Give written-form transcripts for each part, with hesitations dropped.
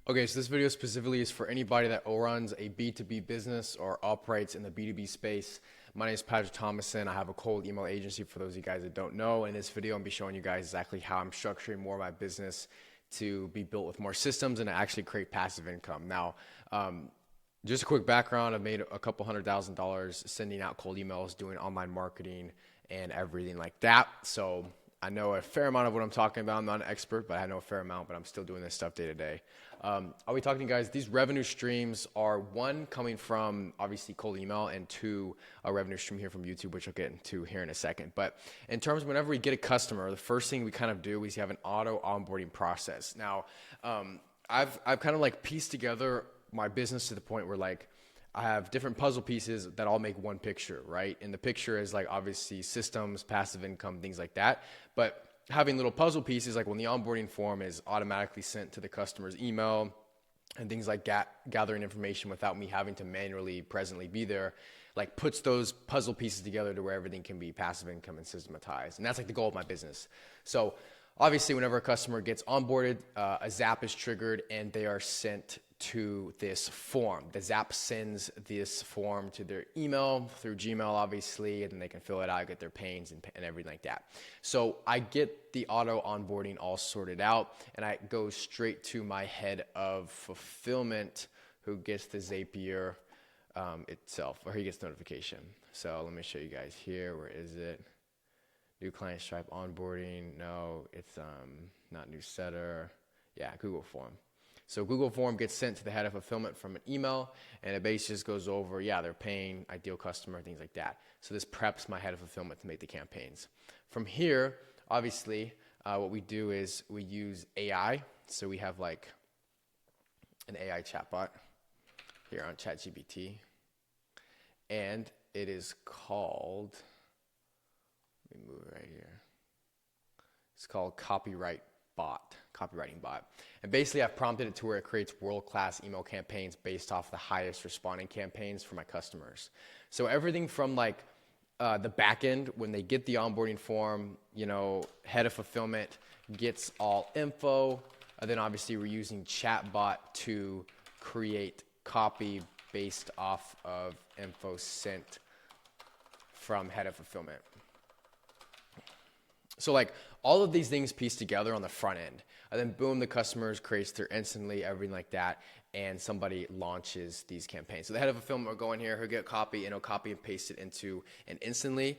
Okay, so this video specifically is for anybody that runs a B2B business or operates in the B2B space. My name is Thomason. I have a cold email agency for those of you guys that don't know. In this video, I'm going to be showing you guys exactly how I'm structuring more of my business to be built with more systems and to actually create passive income. Now, just a quick background, I've made a couple $100,000 sending out cold emails, doing online marketing and everything like that. So I know a fair amount of what I'm talking about. I'm not an expert, but I know a fair amount, but I'm still doing this stuff day to day. I'll be talking to you guys. These revenue streams are one, coming from obviously cold email, and two, a revenue stream here from YouTube, which I'll get into here in a second. But in terms of whenever we get a customer, the first thing we kind of do is you have an auto onboarding process. Now, I've kind of like pieced together my business to the point where like I have different puzzle pieces that all make one picture, right? And the picture is like obviously systems, passive income, things like that. But having little puzzle pieces, like when the onboarding form is automatically sent to the customer's email and things like gathering information without me having to manually presently be there, like puts those puzzle pieces together to where everything can be passive income and systematized. And that's like the goal of my business. So obviously whenever a customer gets onboarded, a Zap is triggered and they are sent to this form. The Zap sends this form to their email through Gmail, obviously, and then they can fill it out, get their pains and everything like that. So I get the auto onboarding all sorted out, and I go straight to my head of fulfillment, who gets the Zapier itself, or he gets notification. So let me show you guys here. Where is it? New client Stripe onboarding. No, it's not new setter. Yeah, Google form. So Google form gets sent to the head of fulfillment from an email, and it basically just goes over, yeah, they're paying, ideal customer, things like that. So this preps my head of fulfillment to make the campaigns. From here, obviously, what we do is we use AI. So we have like an AI chatbot here on ChatGPT, and it is called, let me move it right here. It's called copywriting bot. And basically I've prompted it to where it creates world-class email campaigns based off the highest responding campaigns for my customers. So everything from like the back end, when they get the onboarding form, head of fulfillment gets all info. And then obviously we're using chatbot to create copy based off of info sent from head of fulfillment. So like all of these things pieced together on the front end, and then boom, the customers creates their instantly, everything like that, and somebody launches these campaigns. So the head of fulfillment will go in here, he'll get copy, and he'll copy and paste it into an instantly.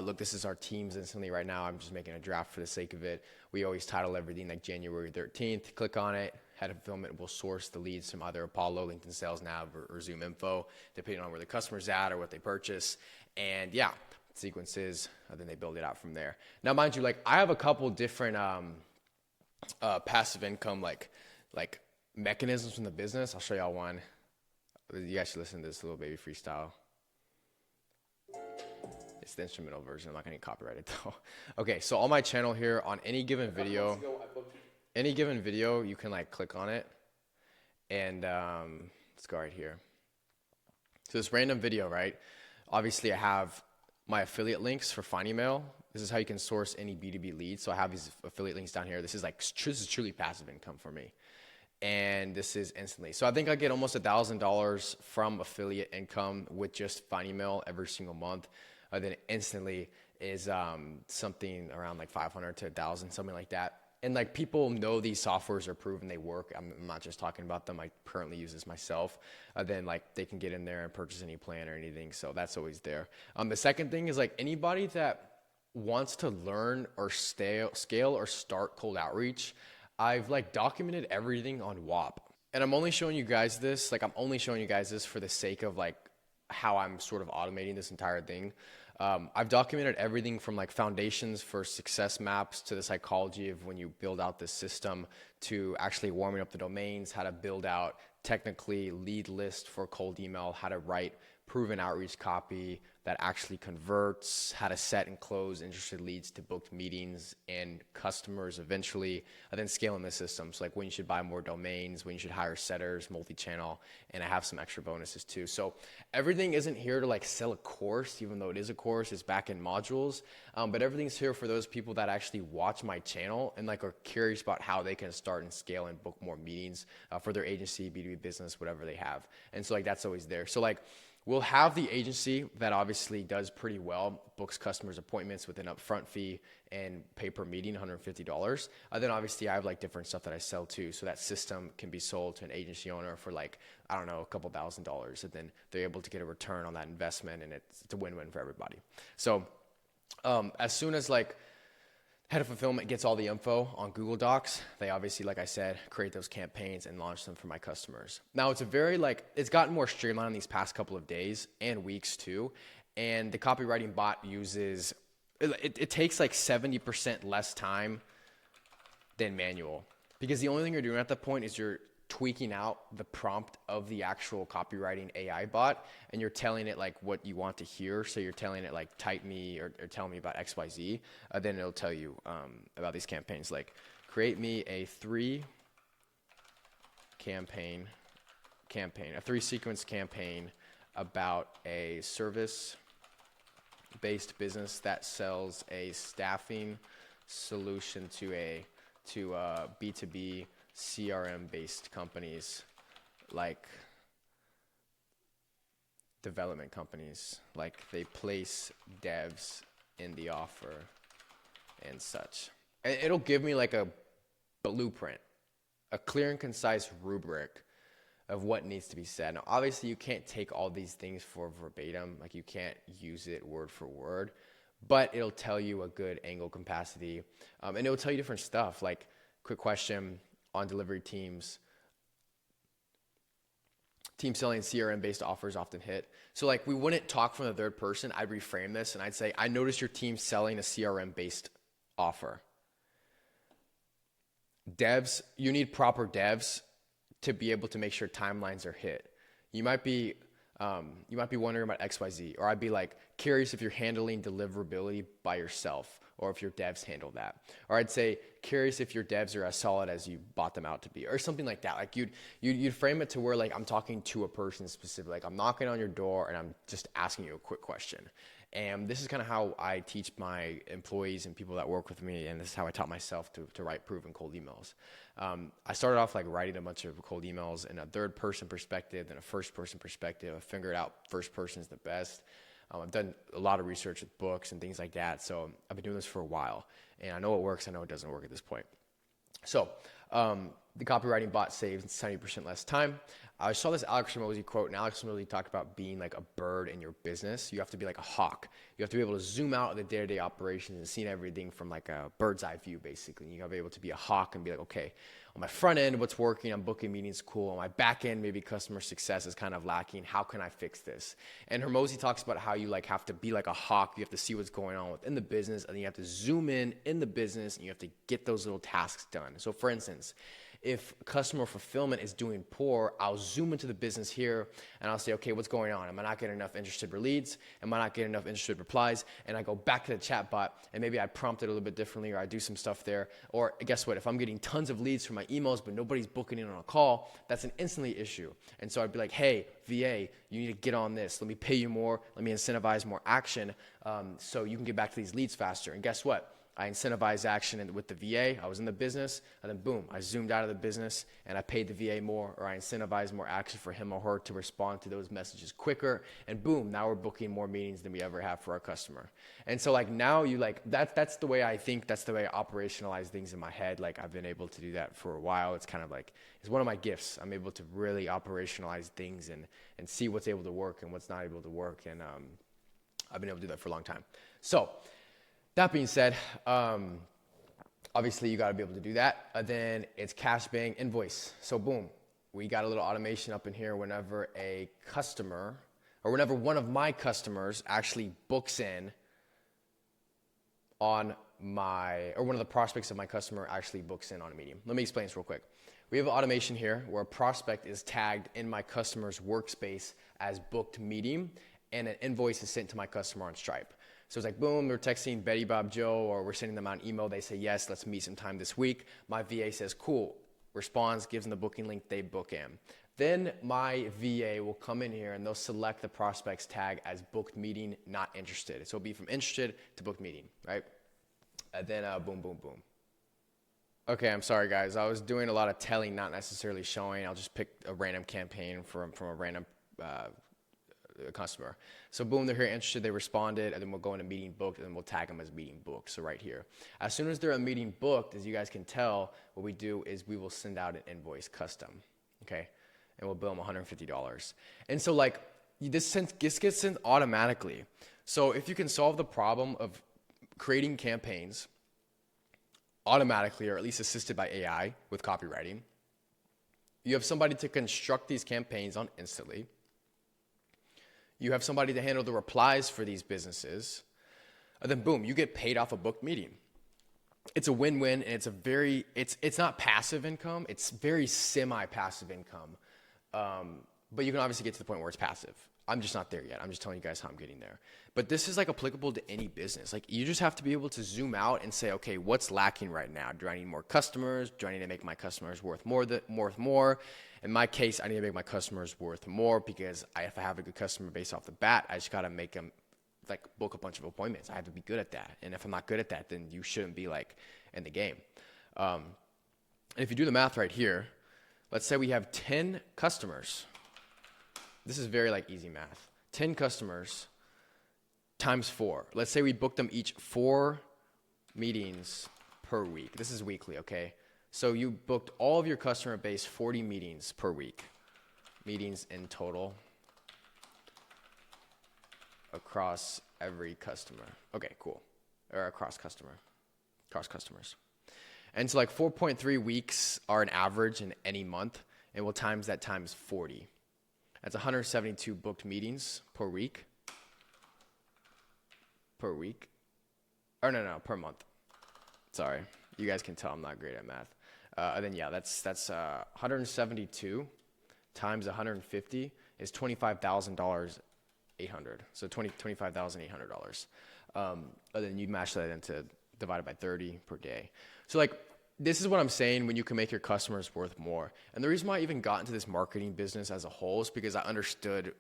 Look, this is our team's instantly right now. I'm just making a draft for the sake of it. We always title everything like January 13th. Click on it. Head of fulfillment will source the leads from either Apollo, LinkedIn Sales Nav, or Zoom Info, depending on where the customer's at or what they purchase. And yeah, sequences, then they build it out from there. Now, mind you, like I have a couple different passive income like mechanisms from the business. I'll show y'all one. You guys should listen to this little baby freestyle. It's the instrumental version. I'm not gonna get copyrighted though. Okay, so on my channel here, on any given video, you can like click on it, and let's go right here. So this random video, right? Obviously, I have my affiliate links for Find Email. This is how you can source any B2B leads. So I have these affiliate links down here. This is truly passive income for me. And this is instantly. So I think I get almost $1,000 from affiliate income with just Find Email every single month. Then instantly is something around like 500 to 1,000, something like that. And like people know these softwares are proven, they work. I'm not just talking about them. I currently use this myself. Then like they can get in there and purchase any plan or anything. So that's always there. The second thing is like anybody that wants to learn or scale or start cold outreach, I've like documented everything on WAP. And I'm only showing you guys this. Like I'm only showing you guys this for the sake of like how I'm sort of automating this entire thing. I've documented everything from like foundations for success maps to the psychology of when you build out this system to actually warming up the domains, how to build out technically lead list for cold email, how to write proven outreach copy that actually converts, how to set and close interested leads to booked meetings and customers eventually, and then scaling the system. So like when you should buy more domains, when you should hire setters, multi-channel, and I have some extra bonuses too. So everything isn't here to like sell a course, even though it is a course, it's back in modules. But everything's here for those people that actually watch my channel and like are curious about how they can start and scale and book more meetings for their agency, B2B business, whatever they have. And so like that's always there. So like we'll have the agency that obviously does pretty well, books customers appointments with an upfront fee and pay per meeting, $150. Then obviously I have like different stuff that I sell too. So that system can be sold to an agency owner for like, I don't know, a couple $1,000s, and then they're able to get a return on that investment, and it's a win-win for everybody. So as soon as like Head of Fulfillment gets all the info on Google Docs, they obviously, like I said, create those campaigns and launch them for my customers. Now it's a very it's gotten more streamlined these past couple of days and weeks too. And the copywriting bot uses, it takes like 70% less time than manual, because the only thing you're doing at that point is you're tweaking out the prompt of the actual copywriting AI bot, and you're telling it like what you want to hear. So you're telling it like type me or tell me about XYZ. Then it'll tell you about these campaigns, like create me a 3 sequence campaign about a service-based business that sells a staffing solution to B2B CRM-based companies, like development companies, like they place devs in the offer and such. And it'll give me like a blueprint, a clear and concise rubric of what needs to be said. Now, obviously, you can't take all these things for verbatim, like you can't use it word for word, but it'll tell you a good angle capacity, and it'll tell you different stuff, like quick question on delivery teams. Team selling CRM-based offers often hit. So like we wouldn't talk from the third person. I'd reframe this and I'd say, I noticed your team selling a CRM-based offer. Devs, you need proper devs to be able to make sure timelines are hit. You might be wondering about XYZ, or I'd be like curious if you're handling deliverability by yourself, or if your devs handle that. Or I'd say curious if your devs are as solid as you bought them out to be, or something like that. Like you'd frame it to where like I'm talking to a person specific, like I'm knocking on your door and I'm just asking you a quick question. And this is kind of how I teach my employees and people that work with me, and this is how I taught myself to write proven cold emails. I started off like writing a bunch of cold emails in a third person perspective, then a first person perspective. I figured out first person is the best. I've done a lot of research with books and things like that. So I've been doing this for a while, and I know it works. I know it doesn't work at this point. So the copywriting bot saves 70% less time. I saw this Alex Hormozi quote, and Alex Hormozi talked about being like a bird in your business. You have to be like a hawk. You have to be able to zoom out of the day-to-day operations and see everything from like a bird's eye view, basically. You got to be able to be a hawk and be like, okay, on my front end, what's working? I'm booking meetings, cool. On my back end, maybe customer success is kind of lacking. How can I fix this? And Hormozi talks about how you like have to be like a hawk. You have to see what's going on within the business, and then you have to zoom in the business, and you have to get those little tasks done. So for instance, if customer fulfillment is doing poor, I'll zoom into the business here and I'll say, okay, what's going on? Am I not getting enough interested leads? Am I not getting enough interested replies? And I go back to the chat bot, and maybe I prompt it a little bit differently, or I do some stuff there. Or guess what? If I'm getting tons of leads from my emails, but nobody's booking in on a call, that's an instantly issue. And so I'd be like, hey, VA, you need to get on this. Let me pay you more. Let me incentivize more action so you can get back to these leads faster. And guess what? I incentivized action with the VA. I was in the business, and then boom, I zoomed out of the business and I paid the VA more, or I incentivized more action for him or her to respond to those messages quicker. And boom, now we're booking more meetings than we ever have for our customer. And so like now you like that's the way I think, that's the way I operationalize things in my head. Like I've been able to do that for a while. It's kind of like, it's one of my gifts. I'm able to really operationalize things and see what's able to work and what's not able to work. And I've been able to do that for a long time. So that being said, obviously you got to be able to do that. Then it's cash bang invoice. So boom, we got a little automation up in here whenever a customer, or whenever one of my customers actually books in on my, or one of the prospects of my customer actually books in on a meeting. Let me explain this real quick. We have automation here where a prospect is tagged in my customer's workspace as booked meeting. and an invoice is sent to my customer on Stripe. So it's like, boom, we're texting Betty, Bob, Joe, or we're sending them out an email. They say, yes, let's meet sometime this week. My VA says, cool, responds, gives them the booking link, they book in. Then my VA will come in here and they'll select the prospect's tag as booked meeting, not interested. So it'll be from interested to booked meeting, right? And then boom, boom, boom. Okay, I'm sorry guys. I was doing a lot of telling, not necessarily showing. I'll just pick a random campaign from a random customer. So boom, they're here interested, they responded, and then we'll go into meeting booked, and then we'll tag them as meeting booked. So right here. As soon as they're a meeting booked, as you guys can tell, what we do is we will send out an invoice custom, okay? And we'll bill them $150. And so like, this gets sent automatically. So if you can solve the problem of creating campaigns automatically, or at least assisted by AI with copywriting, you have somebody to construct these campaigns on instantly. You have somebody to handle the replies for these businesses. And then boom, you get paid off a booked meeting. It's a win-win, and it's not passive income. It's very semi-passive income. But you can obviously get to the point where it's passive. I'm just not there yet. I'm just telling you guys how I'm getting there. But this is like applicable to any business. Like you just have to be able to zoom out and say, okay, what's lacking right now? Do I need more customers? Do I need to make my customers worth more? In my case, I need to make my customers worth more because if I have a good customer base off the bat, I just got to make them like book a bunch of appointments. I have to be good at that. And if I'm not good at that, then you shouldn't be like in the game. And if you do the math right here, let's say we have 10 customers. This is very like easy math. 10 customers times 4. Let's say we book them each 4 meetings per week. This is weekly, okay? So you booked all of your customer base 40 meetings per week. Meetings in total across every customer. Okay, cool. Or across customers. And so like 4.3 weeks are an average in any month, and we'll times that times 40. That's 172 booked meetings per week. Per month. Sorry. You guys can tell I'm not great at math. And then, yeah, that's 172 times 150 is $25,800. So $25,800. And then you match that into divided by 30 per day. So like, this is what I'm saying when you can make your customers worth more. And the reason why I even got into this marketing business as a whole is because I understood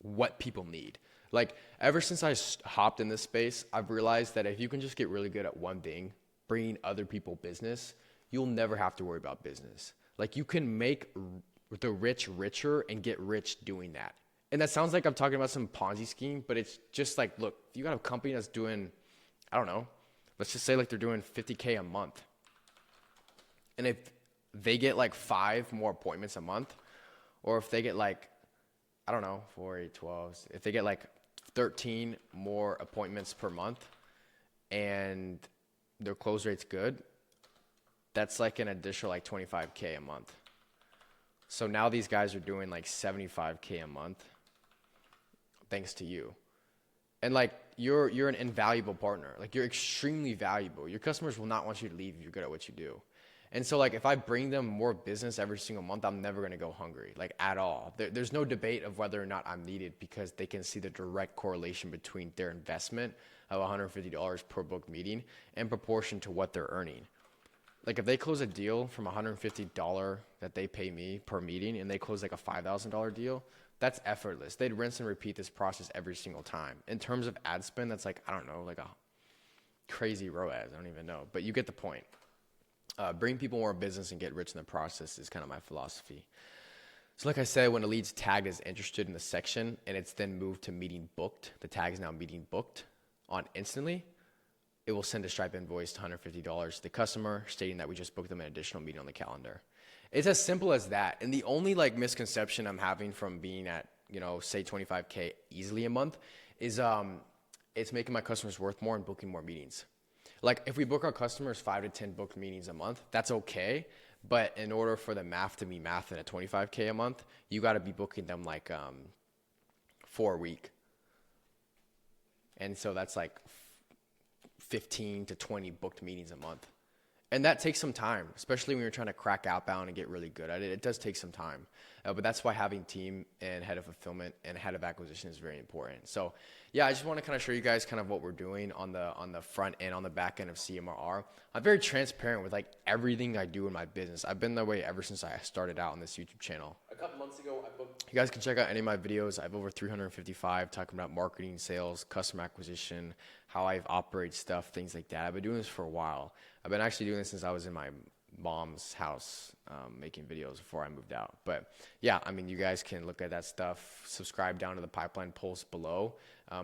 what people need. Like ever since I hopped in this space, I've realized that if you can just get really good at one thing, bringing other people business, you'll never have to worry about business. Like you can make the rich richer and get rich doing that. And that sounds like I'm talking about some Ponzi scheme, but it's just like, look, if you got a company that's doing, I don't know, let's just say like they're doing $50K a month. And if they get like 5 more appointments a month, or if they get like, I don't know, 4, 8, 12, if they get like 13 more appointments per month and their close rate's good, that's like an additional like 25K a month. So now these guys are doing like 75K a month thanks to you. And like you're an invaluable partner. Like you're extremely valuable. Your customers will not want you to leave if you're good at what you do. And so like if I bring them more business every single month, I'm never going to go hungry, like at all. There's no debate of whether or not I'm needed because they can see the direct correlation between their investment of $150 per booked meeting in proportion to what they're earning. Like if they close a deal from $150 that they pay me per meeting and they close like a $5,000 deal, that's effortless. They'd rinse and repeat this process every single time. In terms of ad spend, that's like, I don't know, like a crazy ROAS. I don't even know, but you get the point. Bring people more business and get rich in the process is kind of my philosophy. So like I said, when a lead's tagged as interested in the section and it's then moved to meeting booked, the tag is now meeting booked on instantly, it will send a Stripe invoice to $150 to the customer stating that we just booked them an additional meeting on the calendar. It's as simple as that. And the only like misconception I'm having from being at, say 25K easily a month is it's making my customers worth more and booking more meetings. Like if we book our customers 5 to 10 booked meetings a month, that's okay. But in order for the math to be math at 25K a month, you got to be booking them like 4 a week. And so that's like 15 to 20 booked meetings a month. And that takes some time, especially when you're trying to crack outbound and get really good at it. It does take some time. But that's why having team and head of fulfillment and head of acquisition is very important. So yeah, I just want to kind of show you guys kind of what we're doing on the front and on the back end of CMRR. I'm very transparent with like everything I do in my business. I've been that way ever since I started out on this YouTube channel. A couple months ago, you guys can check out any of my videos. I have over 355 talking about marketing, sales, customer acquisition, how I operate stuff, things like that. I've been doing this for a while. I've been actually doing this since I was in my mom's house making videos before I moved out. But yeah, I mean, you guys can look at that stuff. Subscribe down to the pipeline post below.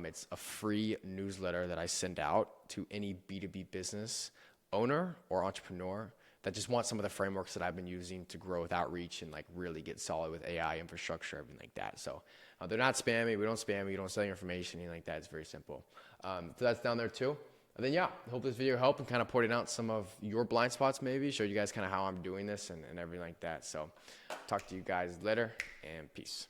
It's a free newsletter that I send out to any B2B business owner or entrepreneur that just wants some of the frameworks that I've been using to grow with outreach and like really get solid with AI infrastructure, everything like that. So they're not spammy. We don't spam you. You don't sell your information, anything like that. It's very simple. So that's down there too. And then, yeah, hope this video helped and kind of pointed out some of your blind spots, maybe showed you guys kind of how I'm doing this and everything like that. So talk to you guys later, and peace.